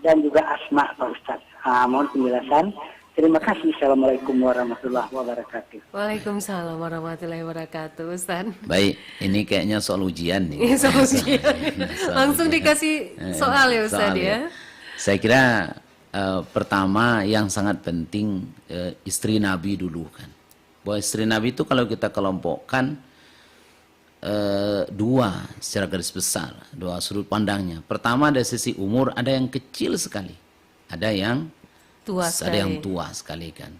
dan juga Asma, Pak Ustadz? Mohon penjelasan. Terima kasih. Assalamualaikum warahmatullahi wabarakatuh. Waalaikumsalam warahmatullahi wabarakatuh, Ustaz. Baik, ini kayaknya soal ujian nih. Soal ujian. Langsung dikasih soal ya Ustaz ya. Saya kira pertama yang sangat penting istri Nabi dulu kan. Bahwa istri Nabi itu kalau kita kelompokkan dua secara garis besar, dua sudut pandangnya. Pertama dari sisi umur ada yang kecil sekali, ada yang tua sekali kan.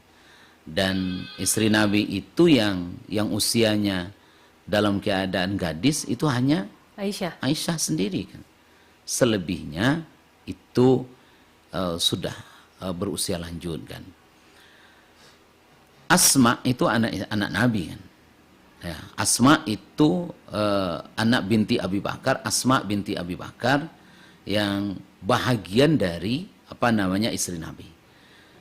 Dan istri Nabi itu yang usianya dalam keadaan gadis itu hanya Aisyah sendiri kan. Selebihnya itu sudah berusia lanjut kan. Asma itu anak Nabi kan. Ya, Asma itu anak binti Abi Bakar, Asma binti Abi Bakar yang bahagian dari istri Nabi.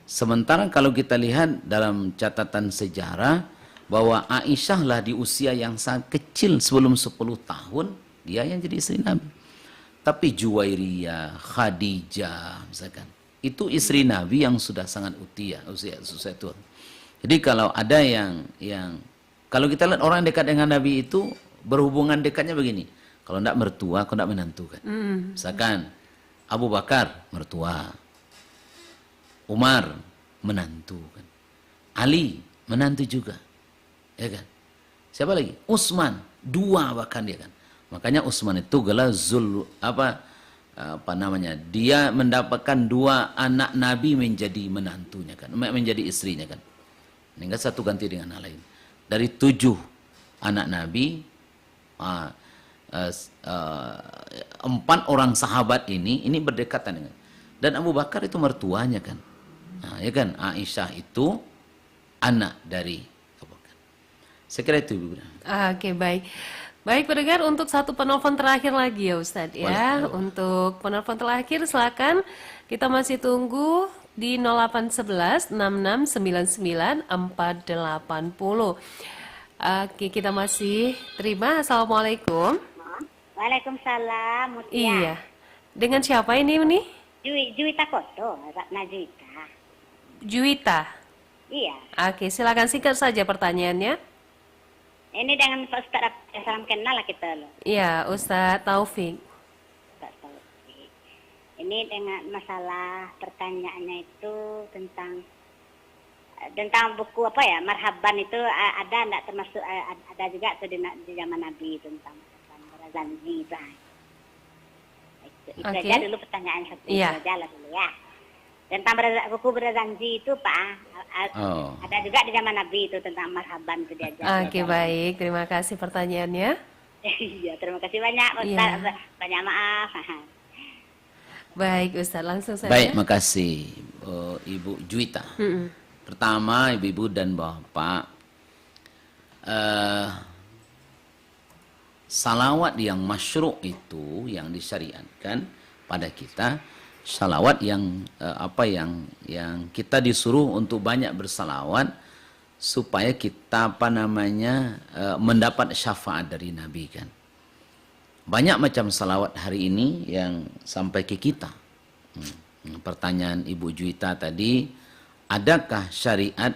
Sementara kalau kita lihat dalam catatan sejarah bahwa Aisyah lah di usia yang sangat kecil sebelum 10 tahun dia yang jadi istri Nabi. Tapi Juwairiyah, Khadijah misalkan, itu istri Nabi yang sudah sangat usia tua. Jadi kalau ada yang kalau kita lihat orang dekat dengan Nabi itu berhubungan dekatnya begini. Kalau tidak mertua, kalau tidak menantu kan. Misalkan Abu Bakar mertua, Umar menantu kan, Ali menantu juga, ya kan. Siapa lagi? Utsman, dua bahkan dia kan. Makanya Utsman itu adalah dia mendapatkan dua anak Nabi menjadi menantunya kan, menjadi istrinya kan. Hingga satu ganti dengan hal lain. Dari 7 anak Nabi, 4 orang sahabat ini berdekatan dengan. Dan Abu Bakar itu mertuanya kan. Nah, ya kan, Aisyah itu anak dari Abu Bakar. Saya kira itu Ibu. Oke, baik. Baik pendengar, untuk satu penelpon terakhir lagi ya Ustadz ya. Untuk penelpon terakhir silakan, kita masih tunggu di 0811 6699 480. Oke, kita masih terima. Assalamualaikum. Waalaikumsalam, Mutia. Iya. Dengan siapa ini nih? Juwita Koto, Ratna Juwita. Juwita. Iya. Oke, silakan singkat saja pertanyaannya. Ini dengan Pak Ustadz, salam kenal lah kita loh. Iya, Ustadz Taufik. Ustadz Taufik. Ini dengan masalah pertanyaannya itu tentang buku Marhaban itu ada enggak, termasuk ada juga tuh di zaman Nabi tentang Berazanji itu. Itu aja dulu pertanyaan satu aja lah dulu ya. Tentang buku Berazanji itu Pak, ada juga di zaman Nabi itu tentang Marhaban itu diajar. Oke, baik, terima kasih pertanyaannya. Iya, terima kasih banyak Ustaz. Banyak maaf. Baik Ustaz, langsung saja. Baik, makasih Ibu Juwita. Pertama, Ibu dan Bapak, salawat yang masyru' itu yang disyariatkan pada kita, salawat yang yang kita disuruh untuk banyak bersalawat supaya kita mendapat syafaat dari Nabi kan. Banyak macam salawat hari ini yang sampai ke kita. Pertanyaan Ibu Juwita tadi, adakah syariat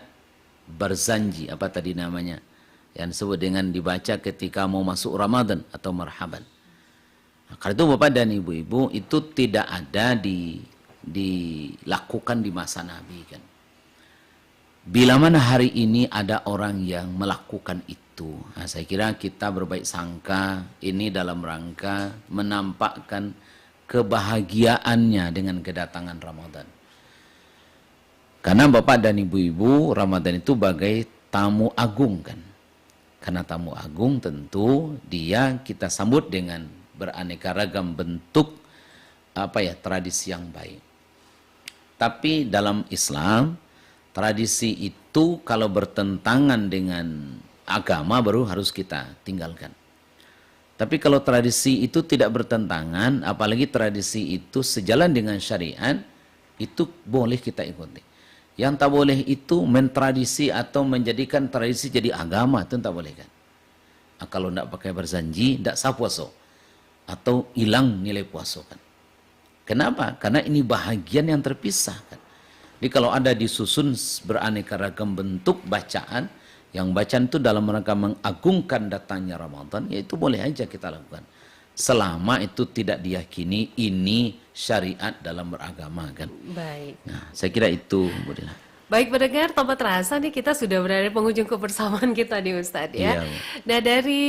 berzanji, apa tadi namanya, yang disebut dengan dibaca ketika mau masuk Ramadan atau marhaban. Nah, karena itu Bapak dan Ibu-ibu, itu tidak ada dilakukan di masa Nabi kan. Bila mana hari ini ada orang yang melakukan itu, nah, saya kira kita berbaik sangka ini dalam rangka menampakkan kebahagiaannya dengan kedatangan Ramadan. Karena Bapak dan Ibu-ibu, Ramadan itu bagai tamu agung kan. Karena tamu agung tentu dia kita sambut dengan beraneka ragam bentuk tradisi yang baik. Tapi dalam Islam, tradisi itu kalau bertentangan dengan agama baru harus kita tinggalkan. Tapi kalau tradisi itu tidak bertentangan, apalagi tradisi itu sejalan dengan syariat, itu boleh kita ikuti. Yang tak boleh itu mentradisi atau menjadikan tradisi jadi agama, itu tak boleh kan. Nah, kalau tidak pakai berjanji, tidak sah puasa. Atau hilang nilai puasa kan. Kenapa? Karena ini bahagian yang terpisah kan. Jadi kalau ada disusun beraneka ragam bentuk bacaan, yang bacaan itu dalam rangka mengagungkan datangnya Ramadan, ya itu boleh aja kita lakukan. Selama itu tidak diyakini ini syariat dalam beragama kan. Baik. Nah, saya kira itu, Bu Dila. Baik pendengar, tanpa terasa nih kita sudah berada di penghujung kebersamaan kita nih Ustadz ya. Iya. Nah dari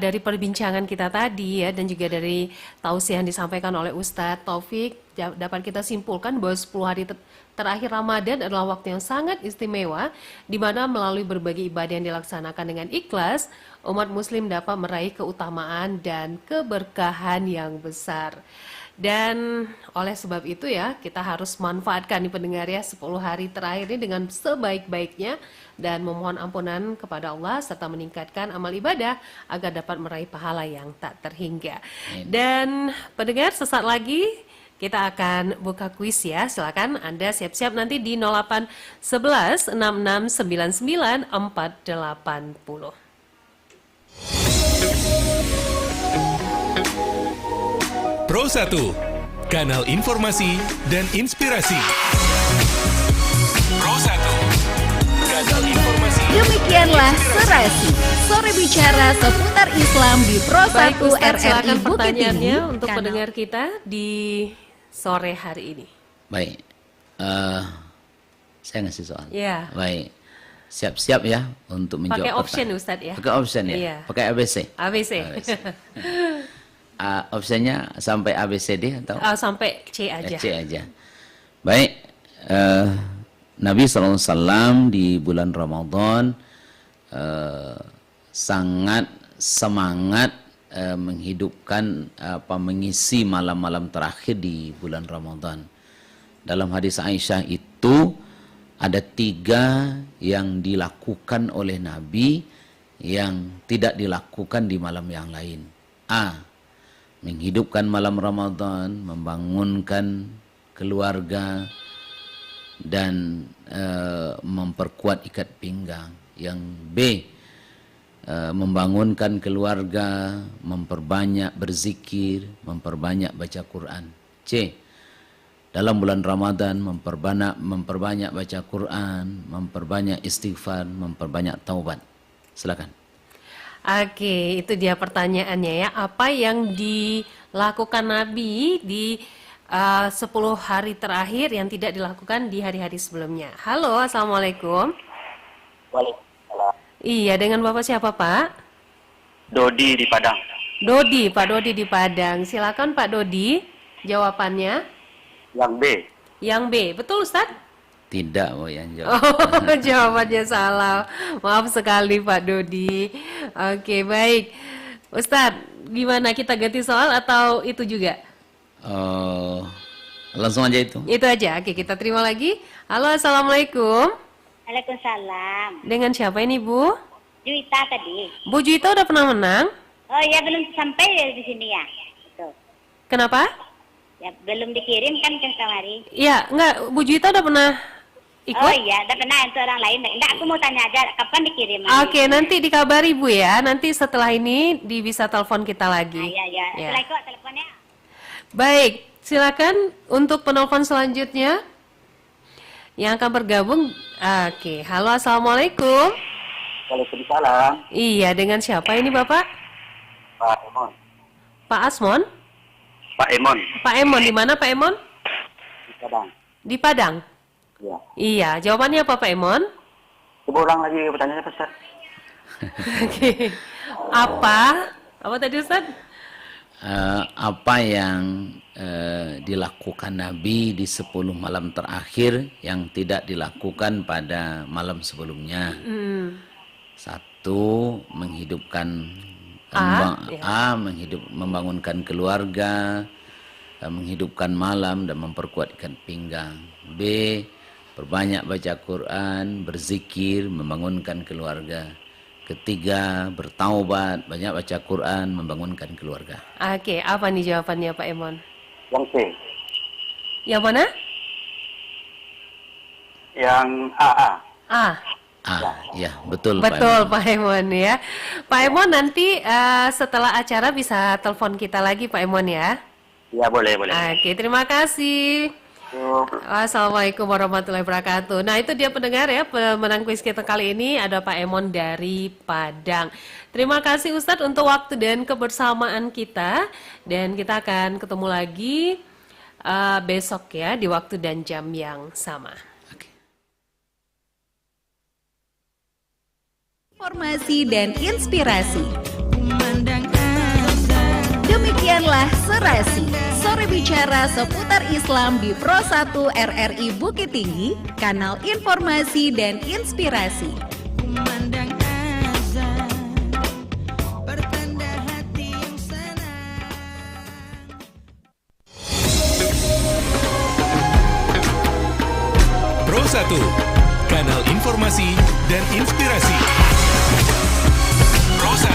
dari perbincangan kita tadi ya, dan juga dari tausiah yang disampaikan oleh Ustadz Taufik, dapat kita simpulkan bahwa 10 hari terakhir Ramadan adalah waktu yang sangat istimewa, di mana melalui berbagai ibadah yang dilaksanakan dengan ikhlas, umat muslim dapat meraih keutamaan dan keberkahan yang besar. Dan oleh sebab itu ya, kita harus manfaatkan nih pendengar ya 10 hari terakhir ini dengan sebaik-baiknya dan memohon ampunan kepada Allah serta meningkatkan amal ibadah agar dapat meraih pahala yang tak terhingga. Dan pendengar, sesaat lagi kita akan buka kuis ya. Silakan Anda siap-siap nanti di 0811 6699 480. Pro 1, kanal informasi dan inspirasi. Pro 1, kanal informasi. Demikianlah Serasi, sore bicara seputar Islam di Pro 1 RRI Bukit Tinggi. Untuk pendengar kita di sore hari ini. Baik, saya ngasih soal. Ya. Baik, siap-siap ya untuk menjawab. Pakai option Ustadz ya. Pakai option ya. Iya. Pakai ABC. ABC. Opsinya sampai ABCD atau? Sampai C aja. C aja. Baik, Nabi SAW di bulan Ramadan sangat semangat menghidupkan mengisi malam-malam terakhir di bulan Ramadan. Dalam hadis Aisyah itu ada 3 yang dilakukan oleh Nabi yang tidak dilakukan di malam yang lain. Menghidupkan malam Ramadan, membangunkan keluarga, dan memperkuat ikat pinggang. Yang B, membangunkan keluarga, memperbanyak berzikir, memperbanyak baca Quran. C, dalam bulan Ramadan memperbanyak baca Quran, memperbanyak istighfar, memperbanyak taubat. Silakan. Oke, itu dia pertanyaannya ya. Apa yang dilakukan Nabi di 10 hari terakhir yang tidak dilakukan di hari-hari sebelumnya? Halo, Assalamualaikum. Waalaikumsalam. Iya, dengan Bapak siapa Pak? Dodi di Padang. Dodi, Pak Dodi di Padang. Silakan Pak Dodi, jawabannya. Yang B. Yang B, betul Ustadz? Tidak, oh yang jawab. Oh, jawabannya salah. Maaf sekali Pak Dodi. Oke, baik. Ustadz, gimana, kita ganti soal atau itu juga? Langsung aja itu. Itu aja. Oke, kita terima lagi. Halo, Assalamualaikum. Waalaikumsalam. Dengan siapa ini Bu? Juwita tadi. Bu Juwita udah pernah menang? Oh ya, belum sampai di sini ya. Tuh. Kenapa? Ya belum dikirim kan ke kamari. Iya, enggak. Bu Juwita udah pernah ikut? Oh iya, udah pernah untuk orang lain. Enggak, aku mau tanya aja kapan dikirim. Oke, nanti dikabari Bu ya. Nanti setelah ini bisa telepon kita lagi. Iya. Ya. Setelah itu teleponnya. Baik, Silakan untuk penelpon selanjutnya yang akan bergabung. Oke, halo, assalamualaikum. Waalaikumsalam. Iya, dengan siapa ini Bapak? Pak Emon. Pak Asmon? Pak Emon. Pak Emon, di mana Pak Emon? Di Padang. Di Padang? Ya. Iya, jawabannya apa Pak Emon? Coba ulang lagi pertanyaannya, Pak Ustaz. Oke. Apa? Apa tadi Ustaz? Apa yang dilakukan Nabi di 10 malam terakhir yang tidak dilakukan pada malam sebelumnya? Satu, menghidupkan membangunkan keluarga, menghidupkan malam dan memperkuatkan pinggang. B, perbanyak baca Quran, berzikir, membangunkan keluarga. Ketiga, bertaubat, banyak baca Quran, membangunkan keluarga. Oke, apa nih jawabannya Pak Emon? Yang C. Yang mana? Yang AA. Ya, betul. Betul Pak Pak Emon ya. Pak Emon nanti setelah acara bisa telepon kita lagi Pak Emon ya. Ya, boleh. Oke, terima kasih. Assalamualaikum warahmatullahi wabarakatuh. Nah, itu dia pendengar ya, pemenang kuis kita kali ini ada Pak Emon dari Padang. Terima kasih Ustadz untuk waktu dan kebersamaan kita, dan kita akan ketemu lagi besok ya di waktu dan jam yang sama. Informasi dan inspirasi. Demikianlah Serasi, sore bicara seputar Islam di Pro 1 RRI Bukit Tinggi, kanal informasi dan inspirasi. Pro 1, kanal informasi dan inspirasi. Pro 1,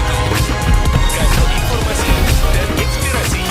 kanal informasi dan inspirasi.